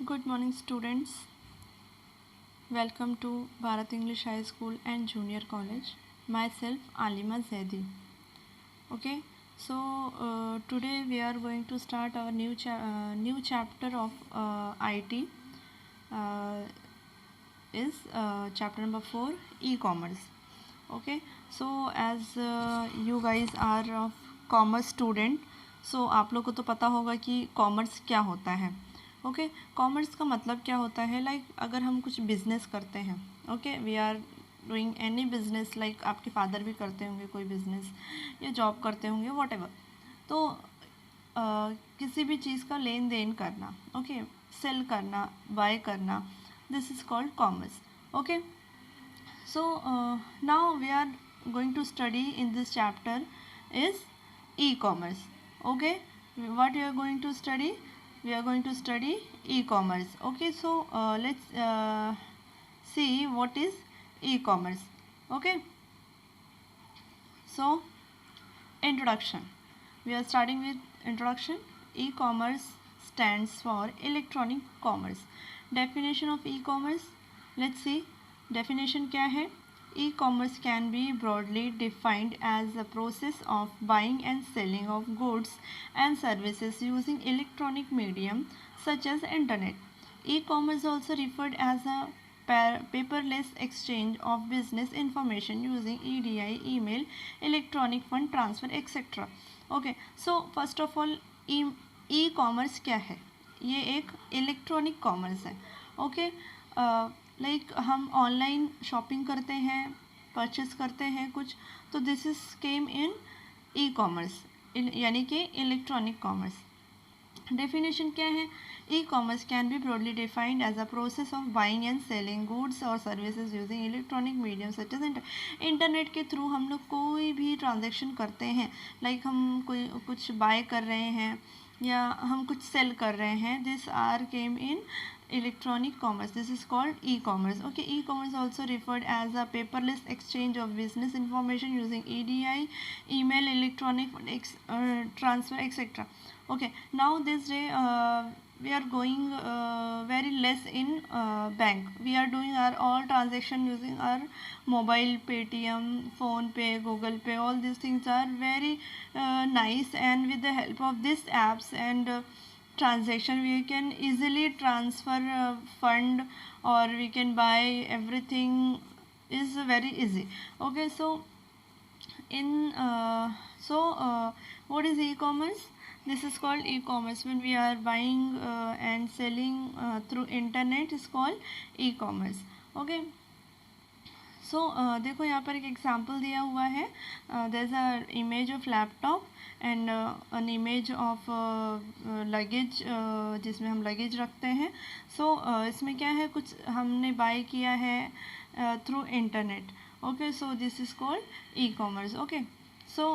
Good morning, students. Welcome to Bharat English High School and Junior College. Myself, Alima Zaidi. Okay, so today we are going to start our new chapter of IT. Uh, is chapter number 4, e-commerce. Okay, so as you guys are of commerce student, so आप लोग को तो पता होगा कि commerce क्या होता है. ओके, कॉमर्स का मतलब क्या होता है, लाइक अगर हम कुछ बिजनेस करते हैं, okay, we are doing any business, like आपके फादर भी करते होंगे कोई बिजनेस या जॉब करते होंगे, वॉट एवर. तो किसी भी चीज़ का लेन देन करना, ओके, सेल करना, बाय करना, this is called commerce. Okay, so now we are going to study in this chapter is e-commerce. Okay, what we are going to study, we are going to study e-commerce. Okay, so let's see what is e-commerce. Okay, so introduction, we are starting with introduction. E-commerce stands for electronic commerce. Definition of e-commerce, let's see. Definition क्या है. E-commerce can be broadly defined as the process of buying and selling of goods and services using electronic medium such as internet. E-commerce also referred as a paperless exchange of business information using EDI, email, electronic fund transfer, etc. Okay, so first of all, e-commerce क्या है. ये एक electronic commerce है. Okay, like हम online shopping करते हैं, purchase करते हैं कुछ, तो this is came in e commerce, यानी कि इलेक्ट्रॉनिक कॉमर्स. डेफिनेशन क्या है. E commerce can be broadly defined as a process of buying and selling goods और services using electronic medium such as internet के थ्रू हम लोग कोई भी ट्रांजेक्शन करते हैं, लाइक हम कोई कुछ बाय कर रहे हैं या हम कुछ सेल कर रहे हैं, this are came in electronic commerce. This is called e-commerce. Okay, e-commerce also referred as a paperless exchange of business information using EDI, email, electronic transfer, etc. Okay, now this day we are going very less in bank. We are doing our all transaction using our mobile, Paytm, phone pay, Google pay, all these things are very nice, and with the help of these apps and transaction we can easily transfer fund, or we can buy everything is very easy. Okay, so in what is e-commerce. This is called e-commerce. When we are buying and selling through internet is called e-commerce. Okay, so देखो यहाँ पर एक example दिया हुआ है. There is a image of laptop and an image of luggage, जिसमें हम luggage रखते हैं. सो इसमें क्या है, कुछ हमने बाय किया है through internet. Okay, so this is called e commerce. Okay, so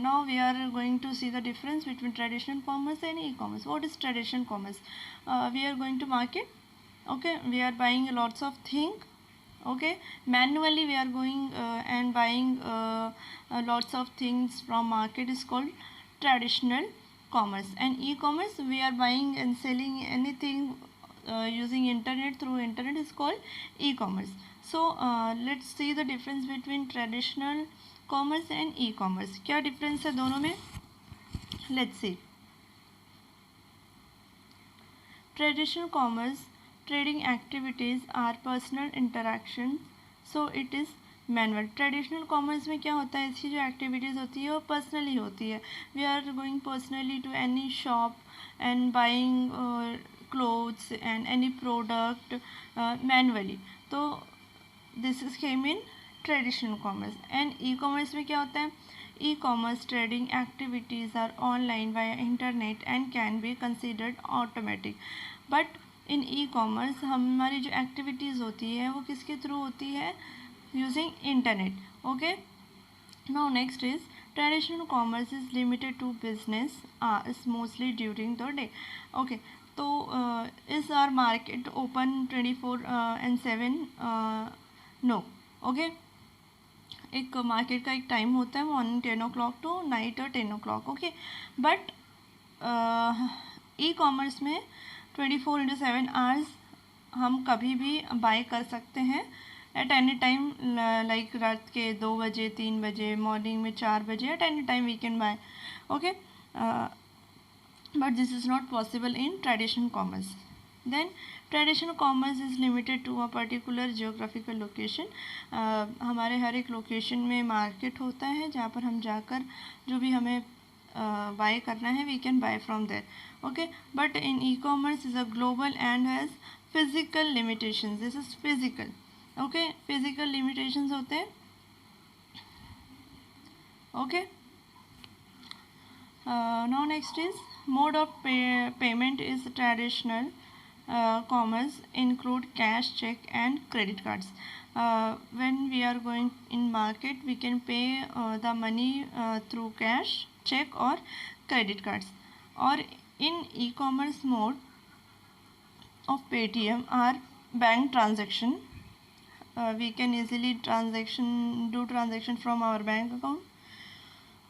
now we are going to see the difference between traditional commerce and e-commerce. What is traditional commerce? We are going to market. Okay, we are buying lots of things. Okay, manually we are going and buying lots of things from market is called traditional commerce. And e-commerce, we are buying and selling anything using internet, through internet is called e-commerce. So let's see the difference between traditional commerce and e-commerce. क्या difference है दोनों में. Let's see. Traditional commerce, trading activities are personal interaction, so it is manual. Traditional commerce में क्या होता है, इसकी जो एक्टिविटीज़ होती है वो पर्सनली होती है. We are going personally to any shop and buying clothes and any product manually. तो this is came in traditional commerce. And e commerce में क्या होता है, e-commerce trading activities are online via internet and can be considered automatic. But in e-commerce हमारी जो activities होती है वो किसके थ्रू होती है, using internet. Okay, now next is traditional commerce is limited to business hours mostly during the day. Okay, तो is our market open 24 and 7? No. Okay, एक मार्केट का एक टाइम होता है, morning 10 o'clock to night 10 o'clock. Okay, but e commerce में 24/7 हम कभी भी बाय कर सकते हैं एट एनी टाइम, लाइक रात के 2 बजे, 3 बजे, मॉर्निंग में 4 बजे, at any time we can buy. Okay, but this is not possible in traditional commerce. Then traditional commerce is limited to a particular geographical location. हमारे हर एक लोकेशन में market होता है जहाँ पर हम जाकर जो भी हमें बाय करना है we can buy from there. Okay, but in e-commerce is a global and has physical limitations. This is physical. Okay, physical limitations होते हैं. Okay. Now next is mode of payment is traditional commerce include cash, check and credit cards. When we are going in market we can pay the money through cash, check or credit cards. Or in e-commerce mode of Paytm are bank transaction. We can easily do transaction from our bank account,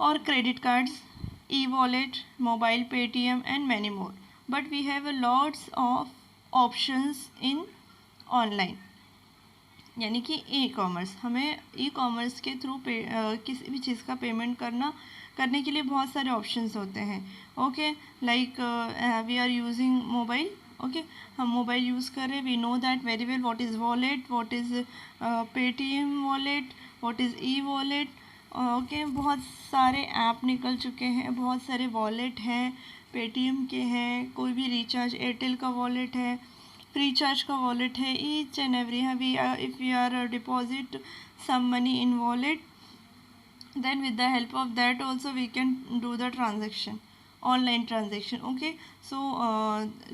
or credit cards, e-wallet, mobile Paytm and many more. But we have a lots of options in online. यानी कि e commerce, हमें e commerce के through किसी भी चीज़ का payment करने के लिए बहुत सारे ऑप्शंस होते हैं. Okay, like we are using mobile. Okay, हम मोबाइल यूज़ कर रहे हैं, we know that very well what is wallet, what is Paytm wallet, what is e wallet. Okay, बहुत सारे ऐप निकल चुके हैं, बहुत सारे वॉलेट हैं, पेटीएम के हैं, कोई भी रिचार्ज, एयरटेल का वॉलेट है, फ्री चार्ज का वॉलेट है, ईच एंड एवरी है. If we are deposit some money in wallet, then with the help of that also we can do the transaction, online transaction. Okay, so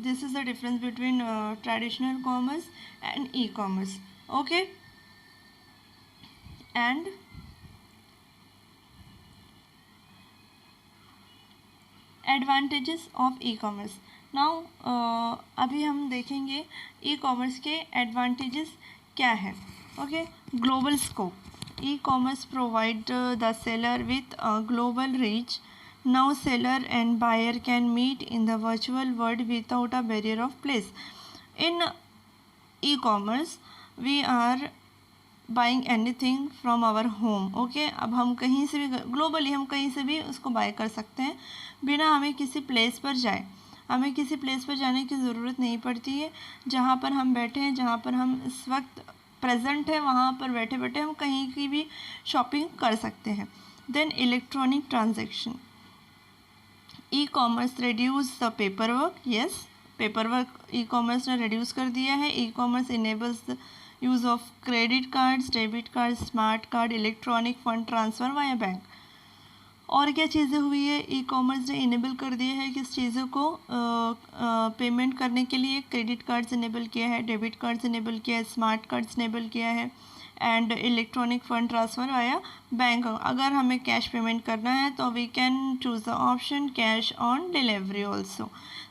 this is the difference between traditional commerce and e-commerce. Okay, and advantages of e-commerce. now अभी हम देखेंगे e-commerce के advantages क्या है. okay, global scope. E-commerce provide the seller with a global reach. Now seller and buyer can meet in the virtual world without a barrier of place. In e-commerce we are buying anything from our home. okay, अब हम कहीं से भी globally हम कहीं से भी उसको बाय कर सकते हैं बिना हमें किसी प्लेस पर जाए. हमें किसी प्लेस पर जाने की ज़रूरत नहीं पड़ती है. जहाँ पर हम बैठे हैं, जहाँ पर हम इस वक्त प्रेजेंट है, वहाँ पर बैठे बैठे हम कहीं की भी शॉपिंग कर सकते हैं. Then electronic transaction. E commerce reduce the paper work. Yes, paper work e commerce ने रिड्यूस कर दिया है. E commerce enables the use of credit cards, debit card, smart card, electronic fund transfer via bank. और क्या चीज़ें हुई है, e commerce ने इनेबल कर दिया है किस चीज़ों को पेमेंट करने के लिए. क्रेडिट कार्ड्स इनेबल किया है, डेबिट कार्ड्स इनेबल किया है, स्मार्ट कार्ड्स इनेबल किया है एंड इलेक्ट्रॉनिक फंड ट्रांसफ़र आया बैंक. अगर हमें कैश पेमेंट करना है तो we can choose the option cash on delivery also.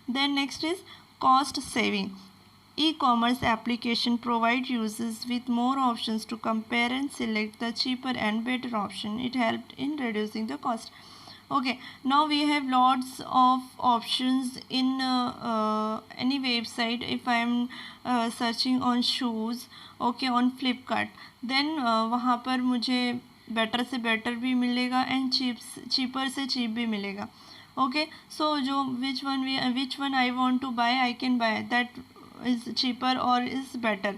Then next is cost saving. E-commerce application provide users with more options to compare and select the cheaper and better option. It helped in reducing the cost. Okay, now we have lots of options in any website. If I am searching on shoes, okay, on Flipkart, then वहाँ पर मुझे better से better भी मिलेगा and cheaper से cheap भी मिलेगा. Okay, so जो which one I want to buy, I can buy that is cheaper or is better.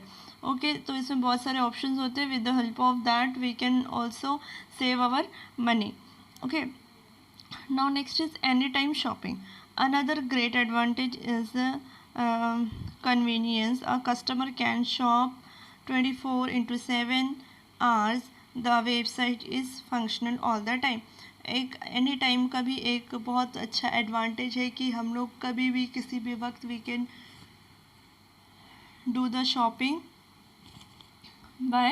okay, तो इसमें बहुत सारे options होते हैं. with the help of that we can also save our money. okay, now next is anytime shopping. Another great advantage is convenience. A customer can shop 24/7 hours. The website is functional all the time. एक any time का भी एक बहुत अच्छा advantage है कि हम लोग कभी भी किसी भी वक्त we can do the shopping by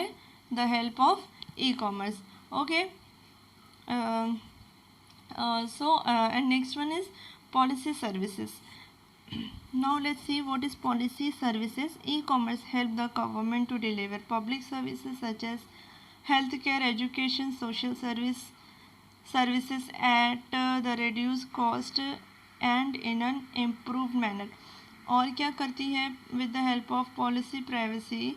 the help of e-commerce. okay, and next one is policy services. now let's see what is policy services. E-commerce help the government to deliver public services such as healthcare, education, social services at the reduced cost and in an improved manner. और क्या करती है, with the help of policy privacy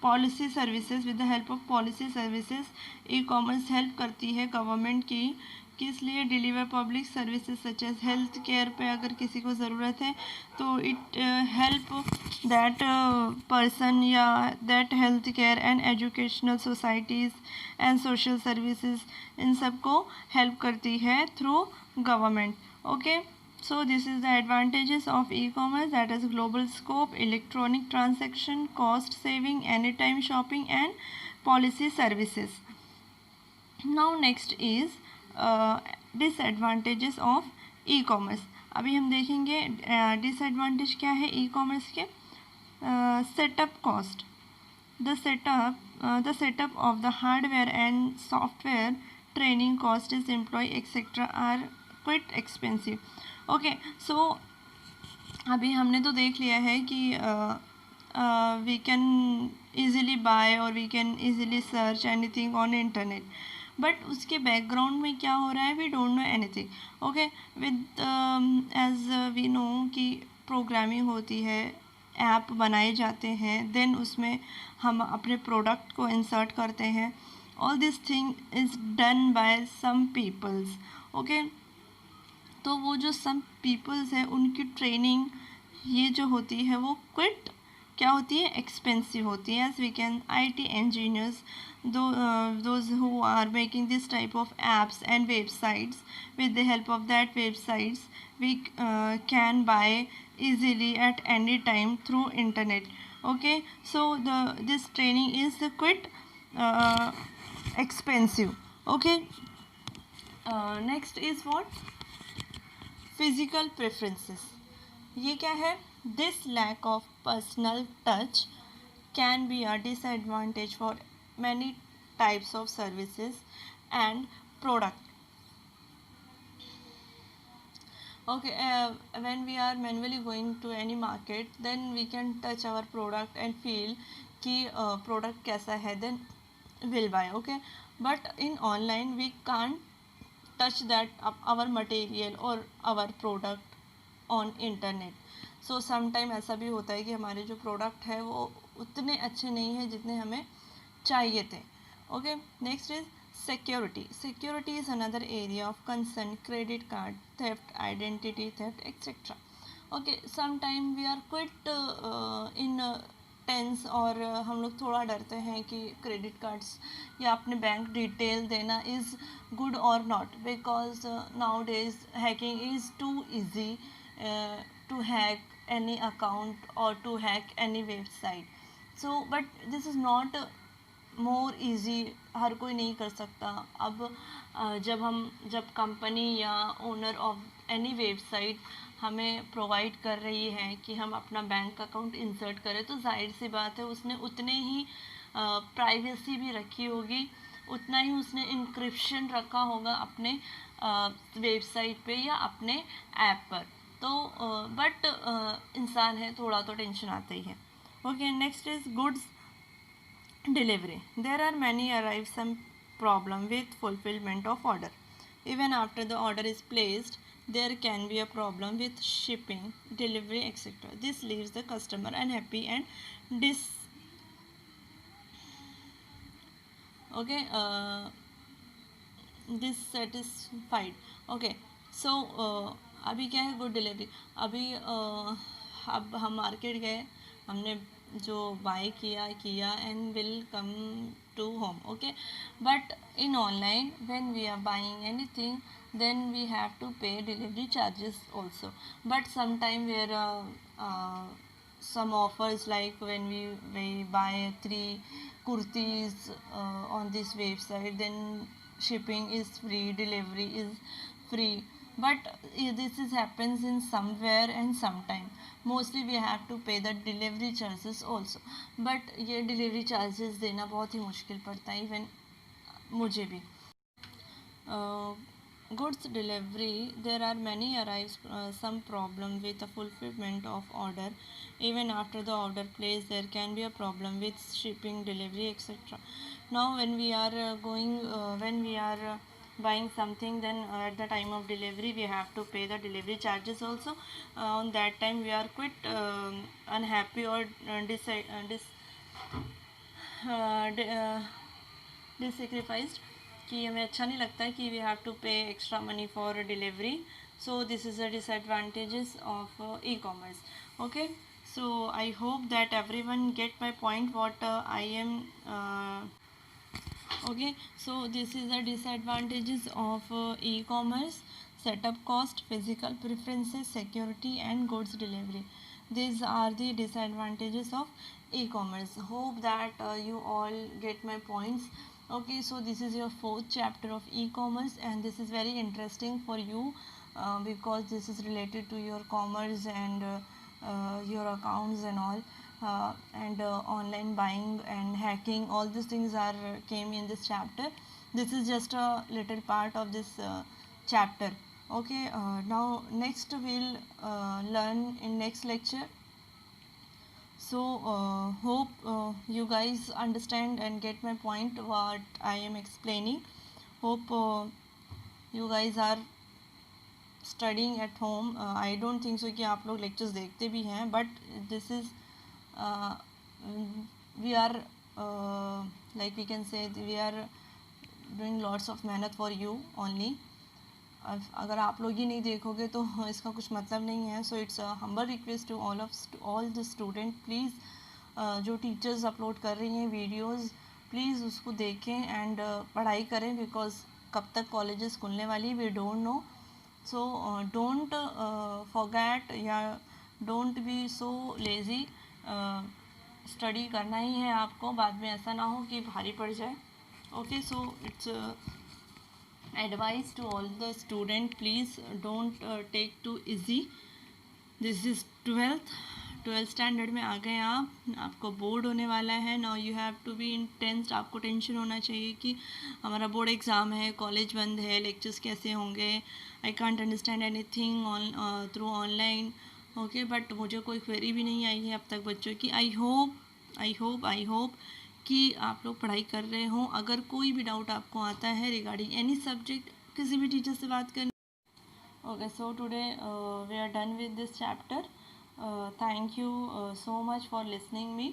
policy services, with the help of policy services e commerce help करती है government की किस लिए, deliver public services such as health care पे अगर किसी को ज़रूरत है तो इट हेल्प दैट पर्सन या that health care and educational societies and social services इन सबको हेल्प करती है through government. Okay, so this is the advantages of e-commerce, that is global scope, electronic transaction, cost saving, anytime shopping and policy services. Now next is disadvantages of e-commerce. अभी हम देखेंगे disadvantage क्या है e-commerce के. Setup cost, the setup of the hardware and software, training cost is employee etc are quite expensive. Okay, so अभी हमने तो देख लिया है कि वी कैन ईज़िली बाय और we can easily search anything on internet, but उसके background में क्या हो रहा है we don't know anything. Okay, with as we know कि प्रोग्रामिंग होती है, ऐप बनाए जाते हैं, देन उसमें हम अपने प्रोडक्ट को इंसर्ट करते हैं. All this thing is done by some peoples. Okay, तो वो जो सम पीपल्स है उनकी ट्रेनिंग ये जो होती है वो क्विट क्या होती है, एक्सपेंसिव होती है. As we can IT engineers, those who are making this type of apps and websites, with the help of that websites we can buy easily at any time through internet. Okay, so this training is quite expensive. Okay, next is what, physical preferences. ये क्या है, this lack of personal touch can be a disadvantage for many types of services and product. Okay, when we are manually going to any market, then we can touch our product and feel कि product कैसा है, then we'll buy. Okay, but in online we can't touch that our material or our product on internet. So sometime ऐसा भी होता है कि हमारे जो product है वो उतने अच्छे नहीं है जितने हमें चाहिए थे. Okay, next is security. Security is another area of concern. Credit card theft, identity theft, etc. Okay, sometime we are quite in tense और हम लोग थोड़ा डरते हैं कि क्रेडिट कार्ड्स या अपने बैंक डिटेल देना इज़ गुड और not, because now days hacking is too easy to hack any account और to hack any website. So but this is not more easy, हर कोई नहीं कर सकता. अब जब कंपनी या ओनर ऑफ एनी वेबसाइट हमें प्रोवाइड कर रही है कि हम अपना बैंक अकाउंट इंसर्ट करें, तो जाहिर सी बात है उसने उतने ही प्राइवेसी भी रखी होगी, उतना ही उसने इंक्रिप्शन रखा होगा अपने वेबसाइट पे या अपने ऐप पर. तो बट इंसान है, थोड़ा तो टेंशन आता ही है. Okay, next is goods delivery. There are many arrive some problem with fulfillment of order. Even after the order is placed, there can be a problem with shipping, delivery, etc. This leaves the customer unhappy and dissatisfied. Okay, so अभी क्या है good delivery. अभी अब हम market गए, हमने जो buy किया and will come to home. Okay, but in online when we are buying anything then we have to pay delivery charges also. But sometime where some offers, like when we buy 3 kurtis on this website, then shipping is free, delivery is free. But this is happens in somewhere and sometime. Mostly we have to pay the delivery charges also. But ये delivery charges देना बहुत ही मुश्किल पड़ता है, even मुझे भी. Goods delivery, there are many arrives some problem with the fulfillment of order. Even after the order placed, there can be a problem with shipping, delivery, etc. Now when we are buying something, then at the time of delivery we have to pay the delivery charges also. On that time we are quite unhappy or dissacrificed कि हमें अच्छा नहीं लगता है कि we have to pay extra money for delivery. So this is the disadvantages of e-commerce. Okay, so I hope that everyone get my point what I am okay. So this is the disadvantages of e-commerce: setup cost, physical preferences, security and goods delivery. These are the disadvantages of e-commerce. Hope that you all get my points. Okay, so this is your fourth chapter of e-commerce and this is very interesting for you because this is related to your commerce and your accounts and all. And online buying and hacking, all these things are came in this chapter. This is just a little part of this chapter. Okay, now next we'll learn in next lecture. So hope you guys understand and get my point what I am explaining. Hope you guys are studying at home. I don't think so कि आप लोग lectures देखते भी हैं, but this is we are like we can say we are doing lots of मेहनत for you only. अगर आप लोग ही नहीं देखोगे तो इसका कुछ मतलब नहीं है. So it's humble request to all the student, please जो टीचर्स अपलोड कर रही हैं वीडियोस, प्लीज़ उसको देखें एंड पढ़ाई करें बिकॉज कब तक कॉलेजेस खुलने वाली we don't know. So don't forget या don't be so lazy. Study करना ही है आपको, बाद में ऐसा ना हो कि भारी पड़ जाए. Okay, so it's advice to all the student, please don't take too easy. This is 12th standard में आ गए आप, आपको बोर्ड होने वाला है. Now you have to be in tensed. आपको टेंशन होना चाहिए कि हमारा बोर्ड एग्ज़ाम है, कॉलेज बंद है, लेक्चर्स कैसे होंगे, I can't understand anything on through online. Okay, but मुझे कोई क्वेरी भी नहीं आई है अब तक बच्चों की. आई होप कि आप लोग पढ़ाई कर रहे हों. अगर कोई भी डाउट आपको आता है रिगार्डिंग एनी सब्जेक्ट, किसी भी टीचर से बात करनी. Okay, so today we are done with this chapter. Thank you so much for listening me.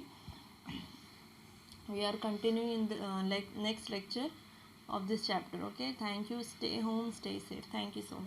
We are continuing in the next lecture of this chapter. Okay, thank you. Stay home, stay safe. Thank you so much.